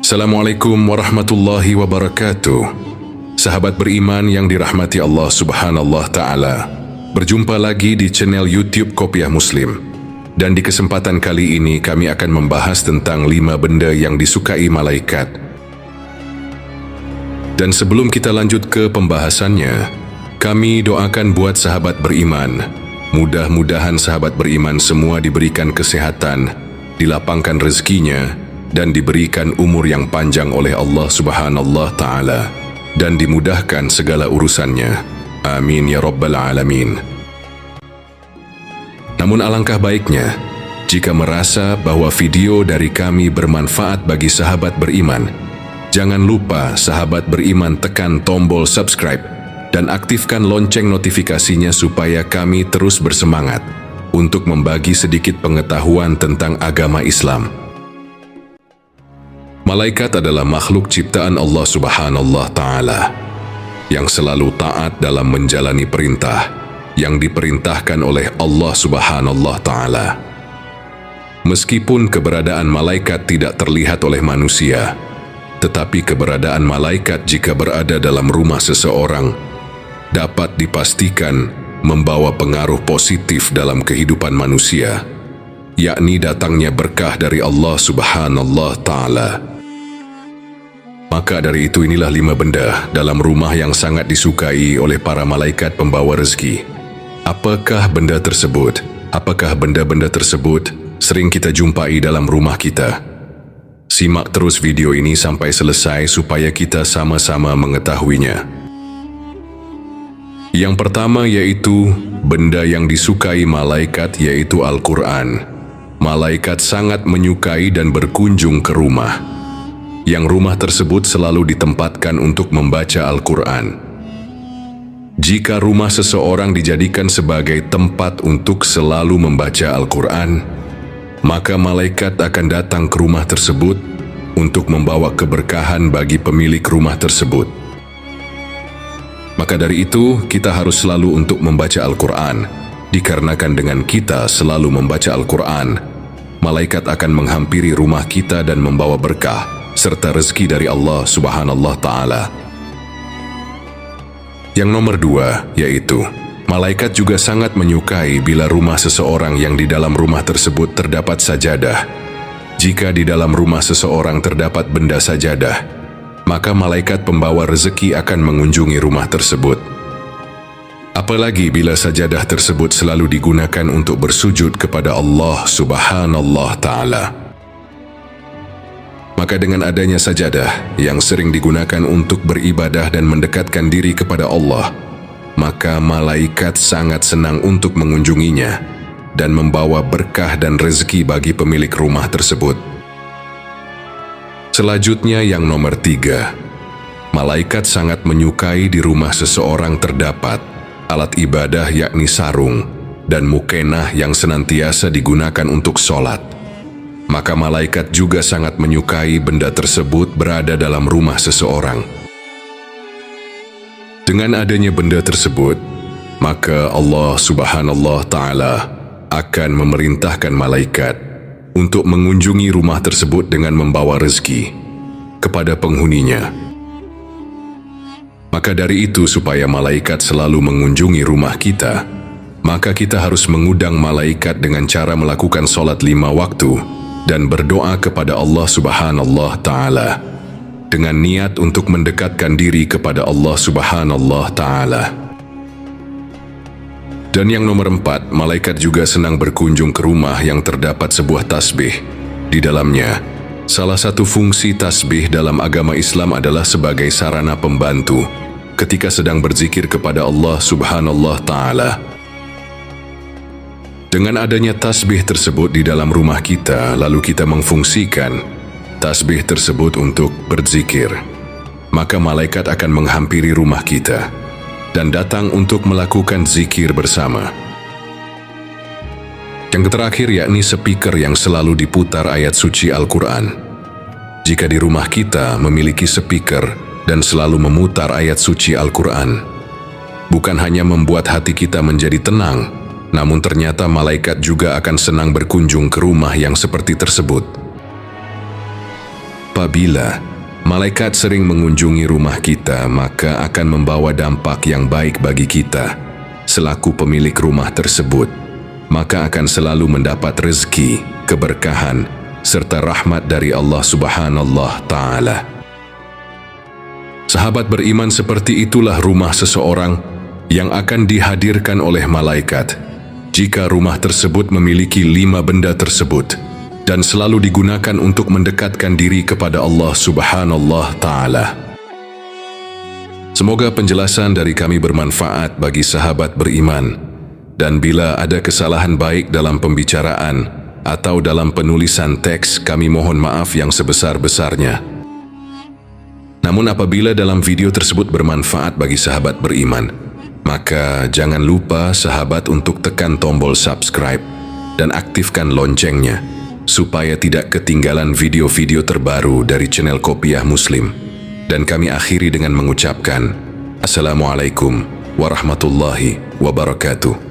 Assalamualaikum warahmatullahi wabarakatuh. Sahabat beriman yang dirahmati Allah Subhanahu Ta'ala, berjumpa lagi di channel YouTube Kopiah Muslim. Dan di kesempatan kali ini kami akan membahas tentang 5 benda yang disukai malaikat. Dan sebelum kita lanjut ke pembahasannya, kami doakan buat sahabat beriman. Mudah-mudahan sahabat beriman semua diberikan kesehatan, dilapangkan rezekinya, dan diberikan umur yang panjang oleh Allah Subhanahu Ta'ala, dan dimudahkan segala urusannya. Amin ya Rabbal Alamin. Namun alangkah baiknya, jika merasa bahwa video dari kami bermanfaat bagi sahabat beriman, jangan lupa sahabat beriman tekan tombol subscribe dan aktifkan lonceng notifikasinya supaya kami terus bersemangat untuk membagi sedikit pengetahuan tentang agama Islam. Malaikat adalah makhluk ciptaan Allah Subhanahu Ta'ala yang selalu taat dalam menjalani perintah yang diperintahkan oleh Allah Subhanahu Ta'ala. Meskipun keberadaan malaikat tidak terlihat oleh manusia, tetapi keberadaan malaikat jika berada dalam rumah seseorang dapat dipastikan membawa pengaruh positif dalam kehidupan manusia, yakni datangnya berkah dari Allah Subhanahu Ta'ala. Maka dari itu inilah 5 benda dalam rumah yang sangat disukai oleh para malaikat pembawa rezeki. Apakah benda tersebut? Apakah benda-benda tersebut sering kita jumpai dalam rumah kita? Simak terus video ini sampai selesai supaya kita sama-sama mengetahuinya. Yang pertama yaitu benda yang disukai malaikat, yaitu Al-Quran. Malaikat sangat menyukai dan berkunjung ke rumah yang rumah tersebut selalu ditempatkan untuk membaca Al-Quran. Jika rumah seseorang dijadikan sebagai tempat untuk selalu membaca Al-Quran, maka malaikat akan datang ke rumah tersebut untuk membawa keberkahan bagi pemilik rumah tersebut. Maka dari itu, kita harus selalu untuk membaca Al-Quran, dikarenakan dengan kita selalu membaca Al-Quran, malaikat akan menghampiri rumah kita dan membawa berkah serta rezeki dari Allah Subhanahu Ta'ala. Yang nomor 2 yaitu malaikat juga sangat menyukai bila rumah seseorang yang di dalam rumah tersebut terdapat sajadah. Jika di dalam rumah seseorang terdapat benda sajadah, maka malaikat pembawa rezeki akan mengunjungi rumah tersebut. Apalagi bila sajadah tersebut selalu digunakan untuk bersujud kepada Allah Subhanahu Ta'ala. Maka dengan adanya sajadah yang sering digunakan untuk beribadah dan mendekatkan diri kepada Allah, maka malaikat sangat senang untuk mengunjunginya dan membawa berkah dan rezeki bagi pemilik rumah tersebut. Selanjutnya yang nomor 3, malaikat sangat menyukai di rumah seseorang terdapat alat ibadah, yakni sarung dan mukenah yang senantiasa digunakan untuk sholat. Maka malaikat juga sangat menyukai benda tersebut berada dalam rumah seseorang. Dengan adanya benda tersebut, maka Allah Subhanahu Ta'ala akan memerintahkan malaikat untuk mengunjungi rumah tersebut dengan membawa rezeki kepada penghuninya. Maka dari itu, supaya malaikat selalu mengunjungi rumah kita, maka kita harus mengundang malaikat dengan cara melakukan sholat 5 waktu dan berdoa kepada Allah Subhanahu Ta'ala dengan niat untuk mendekatkan diri kepada Allah Subhanahu Ta'ala. Dan yang nomor 4, malaikat juga senang berkunjung ke rumah yang terdapat sebuah tasbih di dalamnya. Salah satu fungsi tasbih dalam agama Islam adalah sebagai sarana pembantu ketika sedang berzikir kepada Allah Subhanahu Ta'ala. Dengan adanya tasbih tersebut di dalam rumah kita, lalu kita mengfungsikan tasbih tersebut untuk berzikir, maka malaikat akan menghampiri rumah kita dan datang untuk melakukan zikir bersama. Yang terakhir yakni speaker yang selalu diputar ayat suci Al-Quran. Jika di rumah kita memiliki speaker dan selalu memutar ayat suci Al-Quran, bukan hanya membuat hati kita menjadi tenang, namun ternyata malaikat juga akan senang berkunjung ke rumah yang seperti tersebut. apabila malaikat sering mengunjungi rumah kita, maka akan membawa dampak yang baik bagi kita. Selaku pemilik rumah tersebut, maka akan selalu mendapat rezeki, keberkahan, serta rahmat dari Allah Subhanahu Ta'ala. Sahabat beriman, seperti itulah rumah seseorang yang akan dihadirkan oleh malaikat jika rumah tersebut memiliki 5 benda tersebut dan selalu digunakan untuk mendekatkan diri kepada Allah Subhanahu Ta'ala. Semoga penjelasan dari kami bermanfaat bagi sahabat beriman, dan bila ada kesalahan baik dalam pembicaraan atau dalam penulisan teks, kami mohon maaf yang sebesar-besarnya. Namun apabila dalam video tersebut bermanfaat bagi sahabat beriman, maka jangan lupa sahabat untuk tekan tombol subscribe dan aktifkan loncengnya, supaya tidak ketinggalan video-video terbaru dari channel Qopiah Muslim. Dan kami akhiri dengan mengucapkan Assalamualaikum warahmatullahi wabarakatuh.